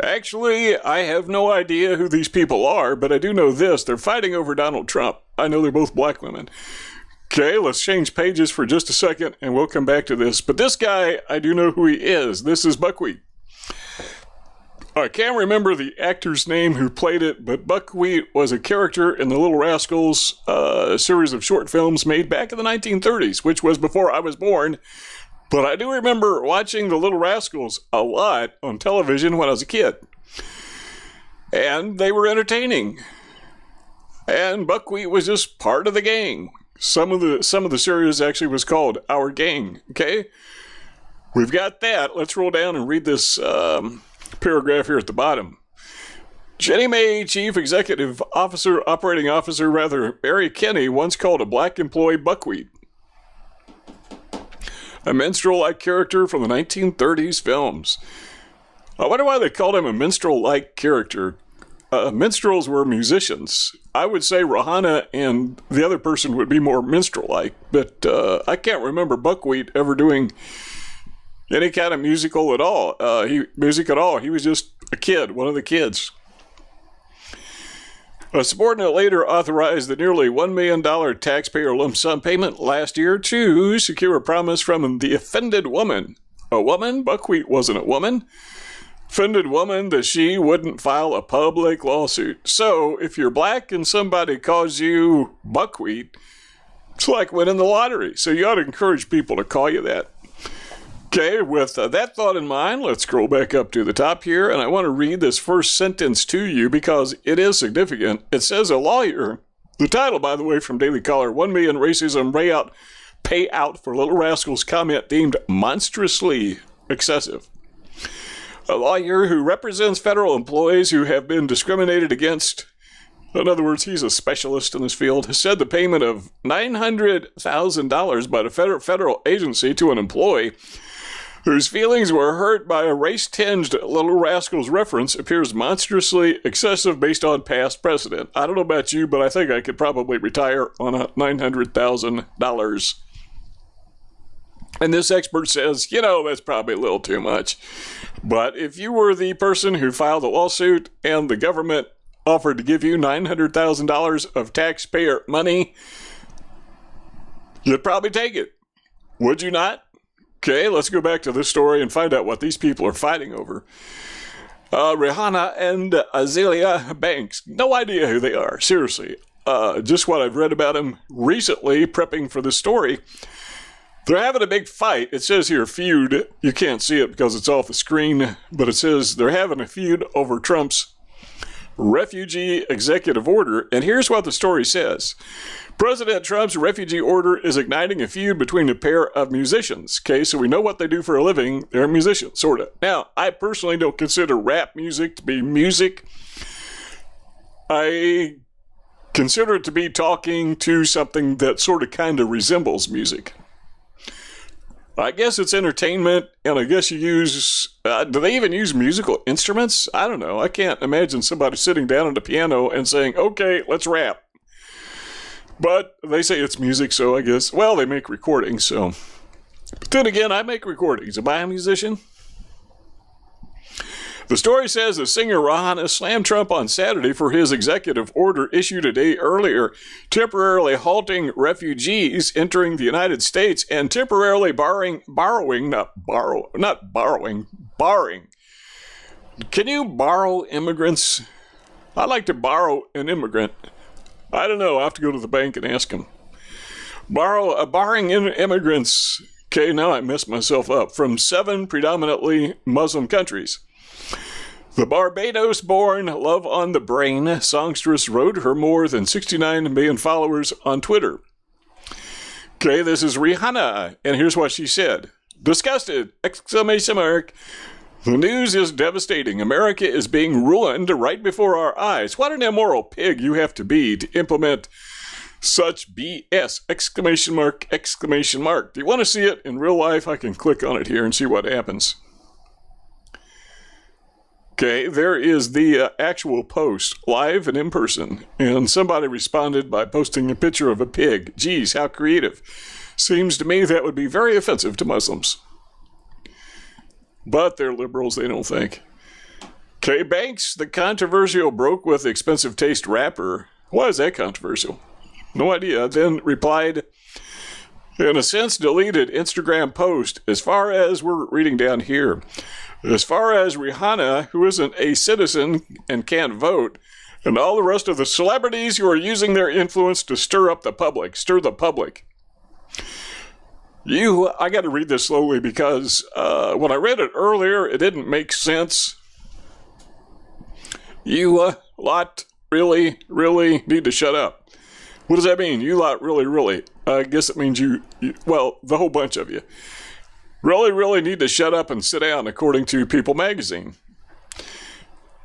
Actually, I have no idea who these people are, but I do know this. They're fighting over Donald Trump. I know they're both black women. Okay, let's change pages for just a second, and we'll come back to this. But this guy, I do know who he is. This is Buckwheat. I can't remember the actor's name who played it, but Buckwheat was a character in the Little Rascals, a series of short films made back in the 1930s, which was before I was born. But I do remember watching the Little Rascals a lot on television when I was a kid. And they were entertaining. And Buckwheat was just part of the gang. Some of the series actually was called Our Gang. Okay? We've got that. Let's roll down and read this paragraph here at the bottom. Jenny May, Chief Executive Officer, Operating Officer, Barry Kenney once called a black employee Buckwheat. A minstrel-like character from the 1930s films. I wonder why they called him a minstrel-like character. Minstrels were musicians. I would say Rihanna and the other person would be more minstrel-like, but I can't remember Buckwheat ever doing any kind of musical at all. He was just a kid, one of the kids. A subordinate later authorized the nearly $1 million taxpayer lump sum payment last year to secure a promise from the offended woman. A woman? Buckwheat wasn't a woman. Offended woman that she wouldn't file a public lawsuit. So, if you're black and somebody calls you Buckwheat, it's like winning the lottery. So you ought to encourage people to call you that. Okay, with that thought in mind, let's scroll back up to the top here, and I want to read this first sentence to you because it is significant. It says a lawyer, the title, by the way, from Daily Caller, 1 million racism payout for Little Rascals comment deemed monstrously excessive. A lawyer who represents federal employees who have been discriminated against, in other words, he's a specialist in this field, has said the payment of $900,000 by the federal agency to an employee whose feelings were hurt by a race-tinged Little Rascals reference appears monstrously excessive based on past precedent. I don't know about you, but I think I could probably retire on $900,000. And this expert says, that's probably a little too much. But if you were the person who filed the lawsuit and the government offered to give you $900,000 of taxpayer money, you'd probably take it. Would you not? Okay, let's go back to this story and find out what these people are fighting over. Rihanna and Azealia Banks. No idea who they are. Seriously. Just what I've read about them recently, prepping for this story. They're having a big fight. It says here, feud. You can't see it because it's off the screen, but it says they're having a feud over Trump's refugee executive order. And here's what the story says. President Trump's refugee order is igniting a feud between a pair of musicians. Okay, so we know what they do for a living. They're musicians, sort of. Now, I personally don't consider rap music to be music. I consider it to be talking to something that sort of kind of resembles music. I guess it's entertainment, and I guess you use... do they even use musical instruments? I don't know. I can't imagine somebody sitting down at a piano and saying, okay, let's rap. But they say it's music, so I guess... Well, they make recordings, so... But then again, I make recordings. Am I a musician? The story says the singer Rihanna slammed Trump on Saturday for his executive order issued a day earlier, temporarily halting refugees entering the United States and temporarily barring. Can you borrow immigrants? I'd like to borrow an immigrant. I don't know. I have to go to the bank and ask them. Barring immigrants. Okay, now I messed myself up. From 7 predominantly Muslim countries. The Barbados-born Love on the Brain songstress wrote her more than 69 million followers on Twitter. Okay, this is Rihanna, and here's what she said. Disgusted! Exclamation mark. The news is devastating. America is being ruined right before our eyes. What an immoral pig you have to be to implement such BS! Exclamation mark, exclamation mark. Do you want to see it in real life? I can click on it here and see what happens. Okay, there is the actual post, live and in person, and somebody responded by posting a picture of a pig. Geez, how creative. Seems to me that would be very offensive to Muslims. But they're liberals, they don't think. Okay, Banks, the controversial broke with expensive taste rapper. Why is that controversial? No idea. Then replied, in a sense, deleted Instagram post. As far as we're reading down here, as far as Rihanna, who isn't a citizen and can't vote, and all the rest of the celebrities who are using their influence to stir the public. I got to read this slowly because when I read it earlier, it didn't make sense. You lot really, really need to shut up. What does that mean? You lot really, really? I guess it means well, the whole bunch of you. Really, really need to shut up and sit down, according to People magazine.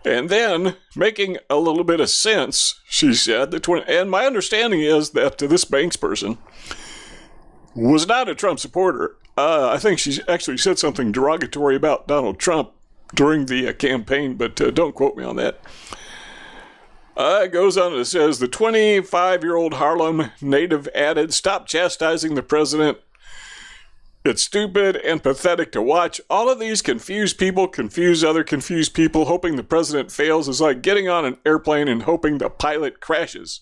And then, making a little bit of sense, she said, and my understanding is that this Banks person was not a Trump supporter. I think she actually said something derogatory about Donald Trump during the campaign, but don't quote me on that. It goes on and it says, the 25-year-old Harlem native added, stop chastising the president. It's stupid and pathetic to watch. All of these confused people confuse other confused people. Hoping the president fails is like getting on an airplane and hoping the pilot crashes.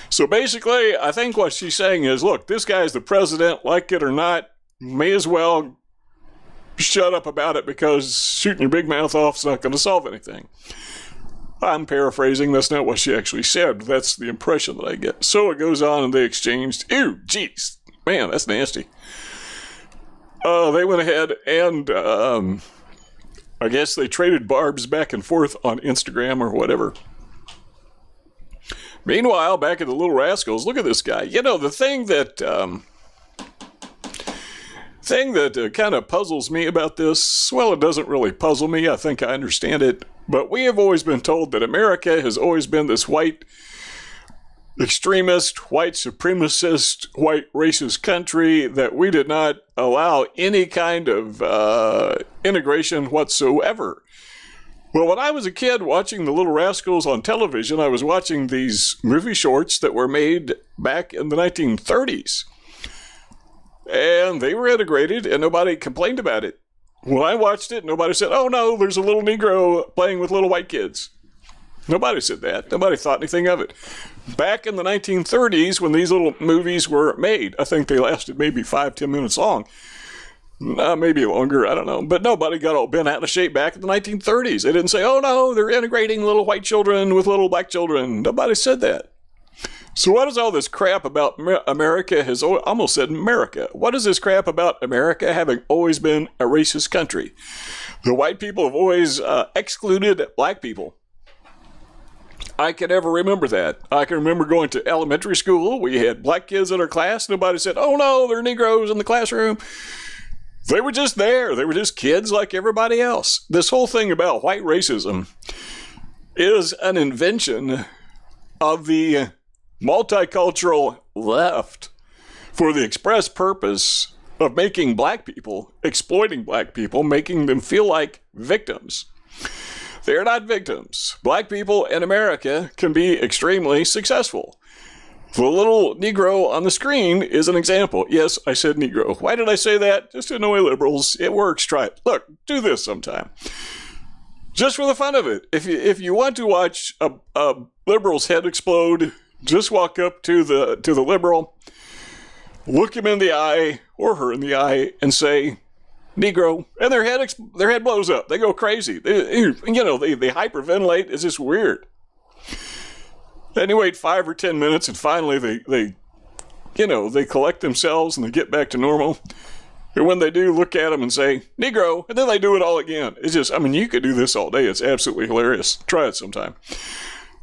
So basically, I think what she's saying is, look, this guy's the president, like it or not, may as well shut up about it because shooting your big mouth off is not going to solve anything. I'm paraphrasing. That's not what she actually said. That's the impression that I get. So it goes on and they exchanged. Ew, jeez. Man, that's nasty. They went ahead and I guess they traded barbs back and forth on Instagram or whatever. Meanwhile, back at the Little Rascals, look at this guy. You know, the thing that kind of puzzles me about this, well, it doesn't really puzzle me. I think I understand it. But we have always been told that America has always been this white extremist, white supremacist, white racist country, that we did not allow any kind of integration whatsoever. Well, when I was a kid watching the Little Rascals on television, I was watching these movie shorts that were made back in the 1930s. And they were integrated and nobody complained about it. When I watched it, nobody said, oh no, there's a little Negro playing with little white kids. Nobody said that. Nobody thought anything of it. Back in the 1930s, when these little movies were made, I think they lasted maybe 5-10 minutes long. Maybe longer, I don't know. But nobody got all bent out of shape back in the 1930s. They didn't say, oh no, they're integrating little white children with little black children. Nobody said that. So what is all this crap about America has almost said America? What is this crap about America having always been a racist country? The white people have always excluded black people. I can never remember that. I can remember going to elementary school. We had black kids in our class. Nobody said, oh no, there are Negroes in the classroom. They were just there. They were just kids like everybody else. This whole thing about white racism is an invention of the multicultural left for the express purpose of making black people, exploiting black people, making them feel like victims. They're not victims. Black people in America can be extremely successful. The little Negro on the screen is an example. Yes, I said Negro. Why did I say that? Just to annoy liberals. It works. Try it. Look, do this sometime. Just for the fun of it. If you want to watch a liberal's head explode, just walk up to the liberal, look him in the eye or her in the eye, and say, Negro, and their head blows up. They go crazy. They hyperventilate. It's just weird. Then you wait 5 or 10 minutes, and finally they collect themselves and they get back to normal. And when they do, look at them and say, Negro, and then they do it all again. It's just, you could do this all day. It's absolutely hilarious. Try it sometime.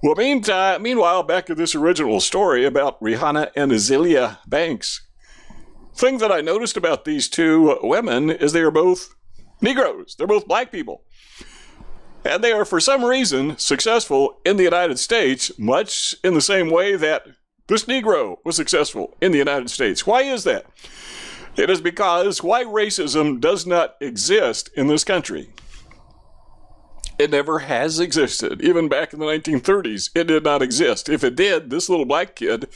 Well, meanwhile, back to this original story about Rihanna and Azealia Banks. Thing that I noticed about these two women is they are both Negroes. They're both black people. And they are, for some reason, successful in the United States, much in the same way that this Negro was successful in the United States. Why is that? It is because white racism does not exist in this country. It never has existed. Even back in the 1930s, it did not exist. If it did, this little black kid,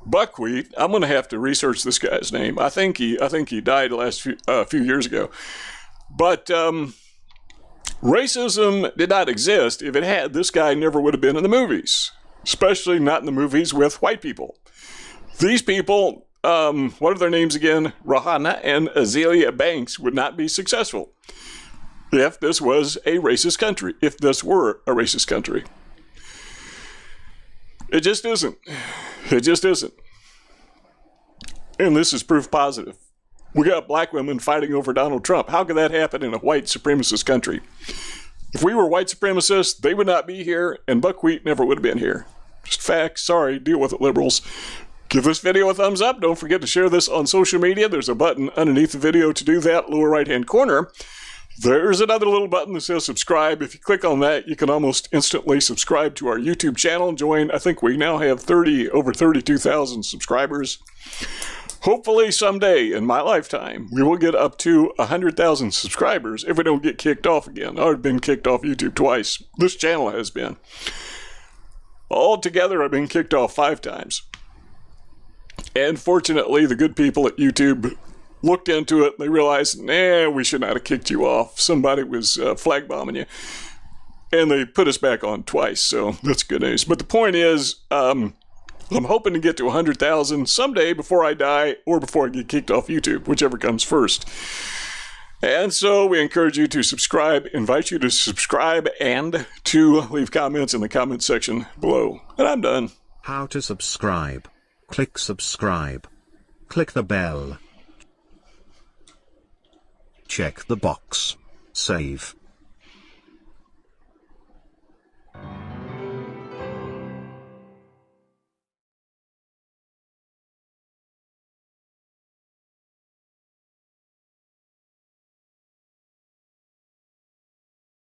Buckwheat, I'm going to have to research this guy's name. I think he died last few years ago. But Racism did not exist. If it had, this guy never would have been in the movies, especially not in the movies with white people. These people, what are their names again? Rohanna and Azealia Banks would not be successful if this was a racist country, if this were a racist country. It just isn't. It just isn't. And this is proof positive. We got black women fighting over Donald Trump. How could that happen in a white supremacist country? If we were white supremacists, they would not be here, and buckwheat never would have been here. Just facts. Sorry, deal with it, liberals. Give this video a thumbs up. Don't forget to share this on social media. There's a button underneath the video to do that, lower right-hand corner. There's another little button that says subscribe. If you click on that, you can almost instantly subscribe to our YouTube channel and join. I think we now have over 32,000 subscribers. Hopefully someday in my lifetime, we will get up to 100,000 subscribers if we don't get kicked off again. I've been kicked off YouTube twice. This channel has been. Altogether, I've been kicked off 5 times. And fortunately, the good people at YouTube looked into it. They realized, we should not have kicked you off. Somebody was flag bombing you. And they put us back on twice, so that's good news. But the point is, I'm hoping to get to 100,000 someday before I die or before I get kicked off YouTube, whichever comes first. And so we encourage you to subscribe, invite you to subscribe, and to leave comments in the comment section below. And I'm done. How to subscribe. Click subscribe. Click the bell. Check the box. Save.